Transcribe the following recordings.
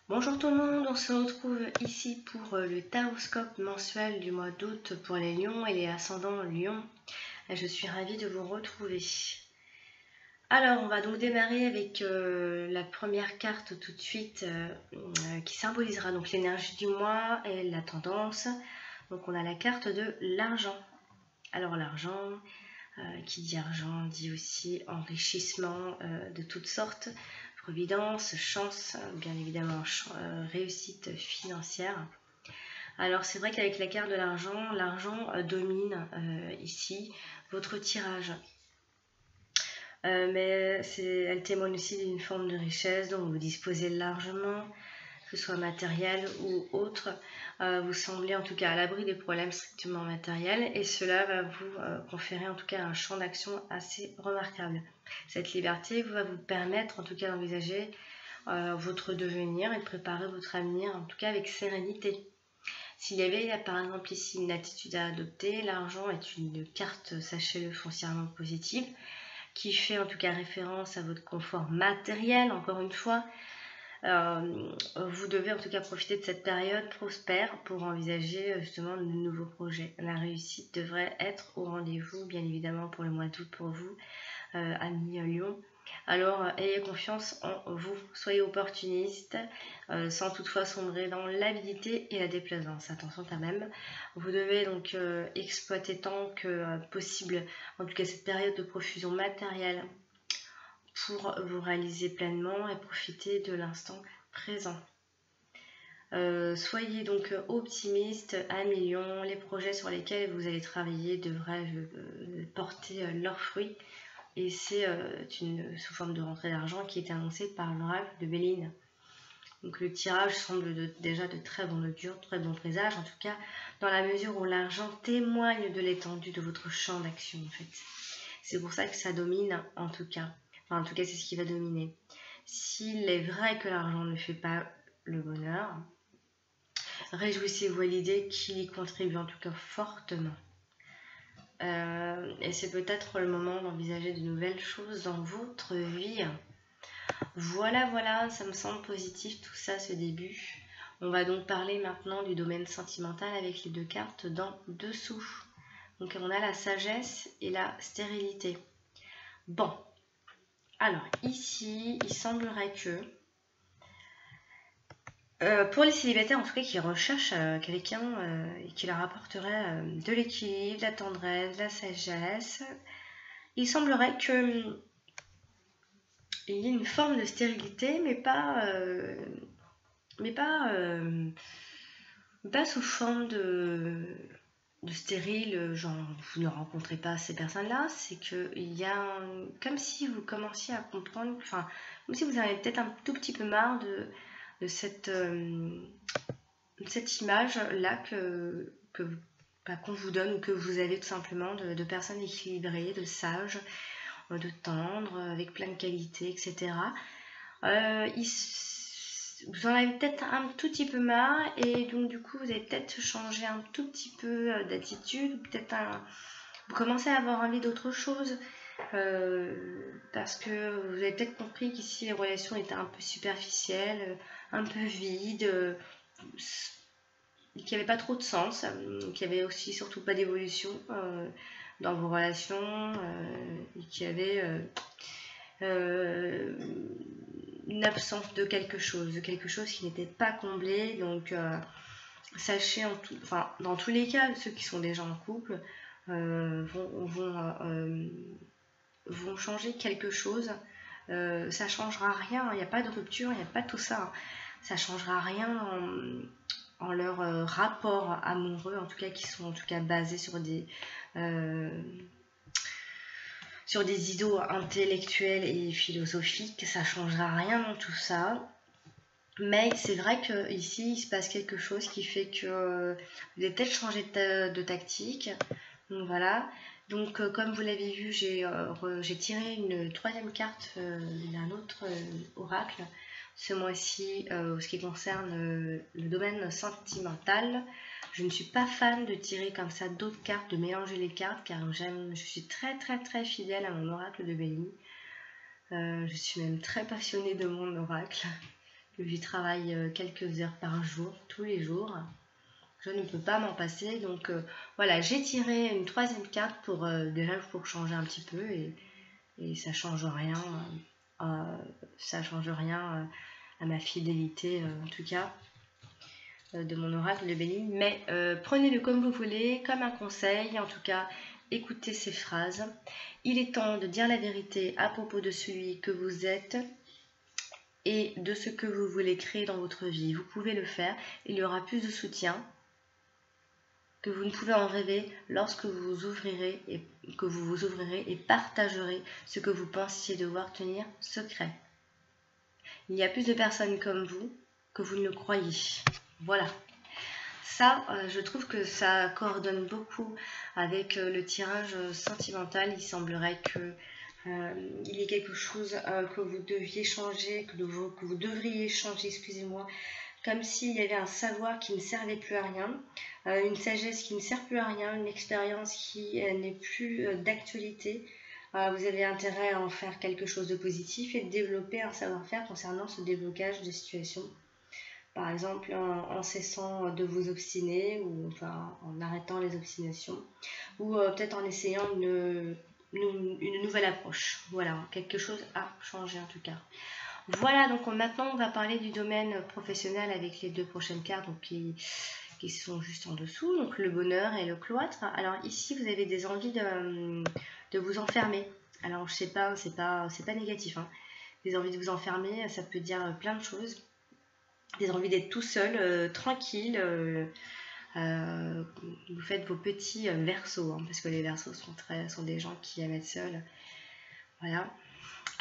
Bonjour tout le monde, on se retrouve ici pour le taroscope mensuel du mois d'août pour les lions et les ascendants lions. Je suis ravie de vous retrouver. Alors, on va donc démarrer avec la première carte tout de suite qui symbolisera donc l'énergie du mois et la tendance. Donc, on a la carte de l'argent. Alors, l'argent, qui dit argent, dit aussi enrichissement de toutes sortes, providence, chance, bien évidemment, réussite financière. Alors c'est vrai qu'avec la carte de l'argent, l'argent domine ici votre tirage. Mais elle témoigne aussi d'une forme de richesse dont vous disposez largement, que ce soit matériel ou autre. Vous semblez en tout cas à l'abri des problèmes strictement matériels et cela va vous conférer en tout cas un champ d'action assez remarquable. Cette liberté va vous permettre en tout cas d'envisager votre devenir et de préparer votre avenir en tout cas avec sérénité. S'il y avait par exemple ici une attitude à adopter, l'argent est une carte, sachez-le, foncièrement positive, qui fait en tout cas référence à votre confort matériel, encore une fois. Vous devez en tout cas profiter de cette période prospère pour envisager justement de nouveaux projets. La réussite devrait être au rendez-vous, bien évidemment, pour le mois d'août pour vous, amis Lyon. Alors ayez confiance en vous, soyez opportuniste, sans toutefois sombrer dans l'avidité et la déplaisance. Attention quand même, vous devez donc exploiter tant que possible, en tout cas cette période de profusion matérielle, pour vous réaliser pleinement et profiter de l'instant présent. Soyez donc optimiste à millions, les projets sur lesquels vous allez travailler devraient porter leurs fruits. Et c'est sous forme de rentrée d'argent qui est annoncée par l'oracle de Béline. Donc le tirage semble déjà de très bon augure, très bon présage, en tout cas dans la mesure où l'argent témoigne de l'étendue de votre champ d'action en fait. C'est pour ça que ça domine en tout cas. Enfin en tout cas c'est ce qui va dominer. S'il est vrai que l'argent ne fait pas le bonheur, réjouissez-vous à l'idée qu'il y contribue en tout cas fortement. Et c'est peut-être le moment d'envisager de nouvelles choses dans votre vie. Voilà, ça me semble positif tout ça, ce début. On va donc parler maintenant du domaine sentimental avec les deux cartes d'en dessous. Donc on a la sagesse et la stérilité. Bon, alors ici, il semblerait que pour les célibataires, en tout cas, qui recherchent quelqu'un qui leur apporterait de l'équilibre, de la tendresse, de la sagesse, il semblerait que il y ait une forme de stérilité, mais pas sous forme de stérile, genre vous ne rencontrez pas ces personnes-là. C'est qu'il y a comme si vous commenciez à comprendre, enfin, comme si vous en avez peut-être un tout petit peu marre de cette image-là qu'on vous donne ou que vous avez tout simplement de personnes équilibrées, de sages, de tendres, avec plein de qualités, etc. Vous en avez peut-être un tout petit peu marre et donc du coup vous avez peut-être changé un tout petit peu d'attitude, peut-être vous commencez à avoir envie d'autre chose parce que vous avez peut-être compris qu'ici les relations étaient un peu superficielles, un peu vides, qu'il n'y avait pas trop de sens, qu'il n'y avait aussi surtout pas d'évolution dans vos relations et qu'il y avait une absence de quelque chose qui n'était pas comblé. Donc sachez dans tous les cas, ceux qui sont déjà en couple vont changer quelque chose. Ça changera rien, il n'y a pas de rupture, il n'y a pas tout ça. Ça changera rien en leur rapport amoureux, en tout cas qui sont en tout cas basés sur des idéaux intellectuels et philosophiques. Ça changera rien dans tout ça. Mais c'est vrai qu'ici, il se passe quelque chose qui fait que vous avez peut-être changé de tactique. Donc voilà. Donc comme vous l'avez vu, j'ai tiré une troisième carte d'un autre oracle ce mois-ci, ce qui concerne le domaine sentimental. Je ne suis pas fan de tirer comme ça d'autres cartes, de mélanger les cartes, car je suis très très très fidèle à mon oracle de Béline. Je suis même très passionnée de mon oracle. J'y travaille quelques heures par jour, tous les jours. Je ne peux pas m'en passer. Donc voilà, j'ai tiré une troisième carte pour déjà pour changer un petit peu et ça change rien. Ça change rien à ma fidélité en tout cas de mon oracle de béni. Mais prenez-le comme vous voulez, comme un conseil. En tout cas, écoutez ces phrases. Il est temps de dire la vérité à propos de celui que vous êtes et de ce que vous voulez créer dans votre vie. Vous pouvez le faire. Il y aura plus de soutien que vous ne pouvez en rêver lorsque vous vous ouvrirez et partagerez ce que vous pensiez devoir tenir secret. Il y a plus de personnes comme vous que vous ne le croyez. Voilà. Ça, je trouve que ça coordonne beaucoup avec le tirage sentimental. Il semblerait que il y ait quelque chose que vous deviez changer, que vous devriez changer, excusez-moi, comme s'il y avait un savoir qui ne servait plus à rien, une sagesse qui ne sert plus à rien, une expérience qui n'est plus d'actualité. Vous avez intérêt à en faire quelque chose de positif et de développer un savoir-faire concernant ce déblocage de situation. Par exemple, en cessant de vous obstiner ou enfin, en arrêtant les obstinations ou peut-être en essayant une nouvelle approche. Voilà, quelque chose a changé en tout cas. Voilà, donc maintenant on va parler du domaine professionnel avec les deux prochaines cartes donc, qui sont juste en dessous, donc le bonheur et le cloître. Alors ici vous avez des envies de vous enfermer. Alors je sais pas, c'est pas négatif, hein. Des envies de vous enfermer, ça peut dire plein de choses. Des envies d'être tout seul, tranquille. Vous faites vos petits versos, hein, parce que les versos sont des gens qui aiment être seuls. Voilà.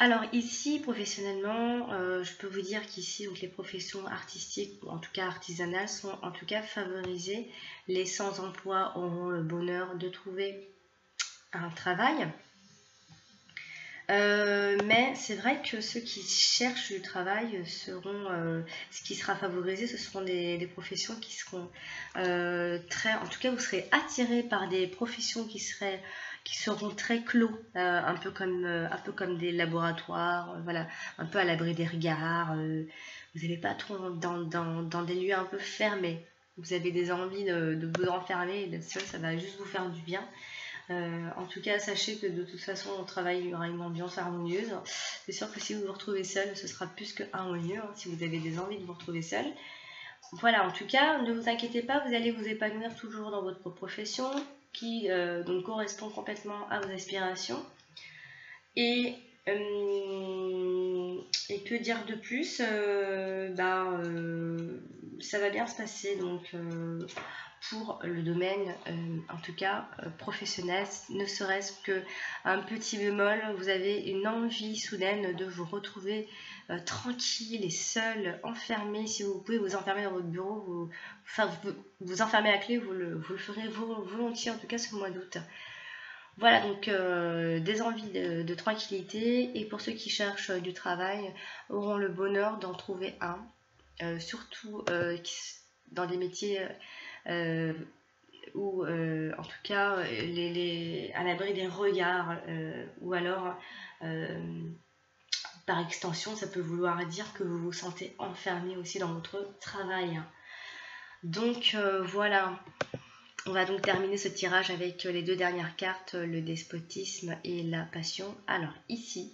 Alors ici, professionnellement, je peux vous dire qu'ici, donc les professions artistiques, ou en tout cas artisanales, sont en tout cas favorisées. Les sans-emploi auront le bonheur de trouver un travail. Mais c'est vrai que ceux qui cherchent du travail seront, ce qui sera favorisé, ce seront des professions qui seront en tout cas vous serez attirés par des professions qui seront très clos, un peu comme des laboratoires, voilà, un peu à l'abri des regards. Vous n'allez pas trop dans des lieux un peu fermés. Vous avez des envies de vous enfermer et d'être seul, ça va juste vous faire du bien. En tout cas, sachez que de toute façon, au travail, il y aura une ambiance harmonieuse. C'est sûr que si vous vous retrouvez seul, ce sera plus que harmonieux, hein, si vous avez des envies de vous retrouver seul. Voilà, en tout cas, ne vous inquiétez pas, vous allez vous épanouir toujours dans votre profession qui donc correspond complètement à vos aspirations. Et que dire de plus, ça va bien se passer donc pour le domaine en tout cas professionnel, ne serait-ce qu'un petit bémol, vous avez une envie soudaine de vous retrouver tranquille et seul, enfermé. Si vous pouvez vous enfermer dans votre bureau, vous enfermer à clé, vous le ferez volontiers, en tout cas ce mois d'août. Voilà, donc des envies de tranquillité, et pour ceux qui cherchent du travail, auront le bonheur d'en trouver un, surtout dans des métiers où, en tout cas, à l'abri des regards, ou alors, par extension, ça peut vouloir dire que vous vous sentez enfermé aussi dans votre travail. Donc voilà. On va donc terminer ce tirage avec les deux dernières cartes, le despotisme et la passion. Alors ici,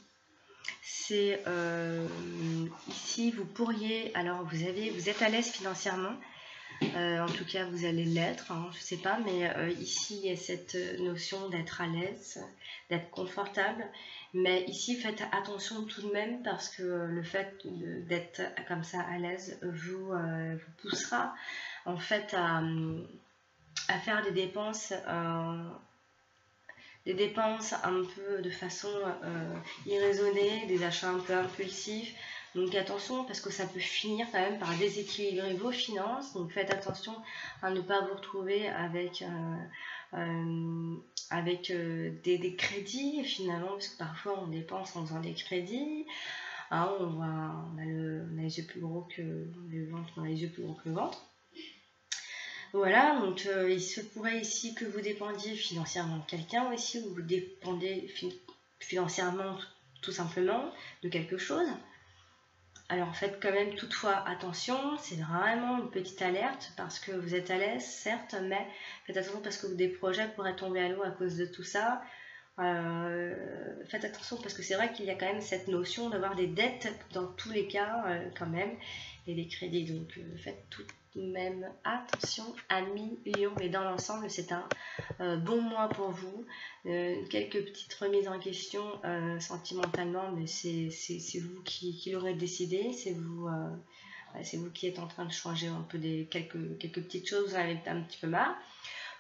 ici vous pourriez, alors vous êtes à l'aise financièrement, en tout cas vous allez l'être, hein, je ne sais pas, mais ici il y a cette notion d'être à l'aise, d'être confortable, mais ici faites attention tout de même parce que le fait d'être comme ça à l'aise vous poussera en fait à faire des dépenses un peu de façon irraisonnée, des achats un peu impulsifs. Donc attention parce que ça peut finir quand même par déséquilibrer vos finances. Donc faites attention à ne pas vous retrouver avec des crédits finalement, parce que parfois on dépense en faisant des crédits. Hein, on a les yeux plus gros que le ventre, on a les yeux plus gros que le ventre. Voilà, donc il se pourrait ici que vous dépendiez financièrement de quelqu'un aussi, ou vous dépendez financièrement tout simplement de quelque chose. Alors faites quand même toutefois attention, c'est vraiment une petite alerte parce que vous êtes à l'aise, certes, mais faites attention parce que des projets pourraient tomber à l'eau à cause de tout ça. Faites attention parce que c'est vrai qu'il y a quand même cette notion d'avoir des dettes dans tous les cas quand même et des crédits, donc faites tout de même attention à millions, mais dans l'ensemble c'est un bon mois pour vous. Quelques petites remises en question sentimentalement, mais c'est vous qui l'aurez décidé, c'est vous qui êtes en train de changer un peu quelques petites choses, vous en avez un petit peu marre.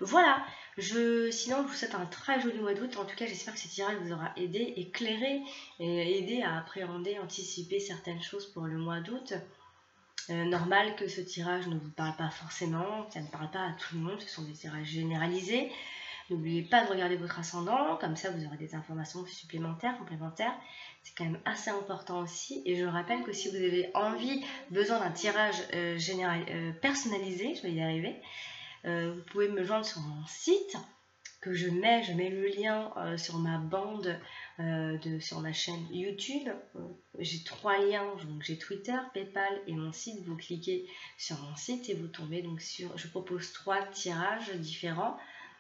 Voilà, sinon je vous souhaite un très joli mois d'août. En tout cas, j'espère que ce tirage vous aura aidé, éclairé et aidé à appréhender, anticiper certaines choses pour le mois d'août. Normal que ce tirage ne vous parle pas forcément, ça ne parle pas à tout le monde, ce sont des tirages généralisés. N'oubliez pas de regarder votre ascendant, comme ça vous aurez des informations supplémentaires, complémentaires. C'est quand même assez important aussi. Et je rappelle que si vous avez besoin d'un tirage personnalisé, je vais y arriver, vous pouvez me joindre sur mon site que je mets le lien sur ma bande, sur ma chaîne YouTube. J'ai 3 liens, donc j'ai Twitter, Paypal et mon site. Vous cliquez sur mon site et vous tombez donc sur, je propose 3 tirages différents.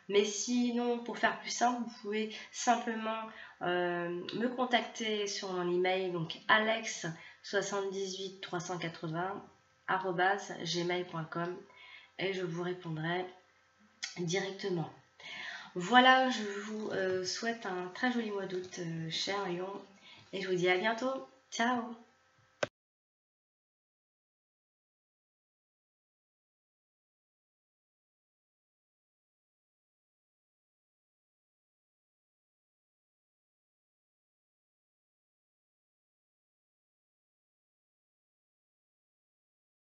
Mais sinon, pour faire plus simple, vous pouvez simplement me contacter sur mon email, donc alex78380@gmail.com et je vous répondrai directement. Voilà, je vous souhaite un très joli mois d'août, cher Lion, et je vous dis à bientôt. Ciao!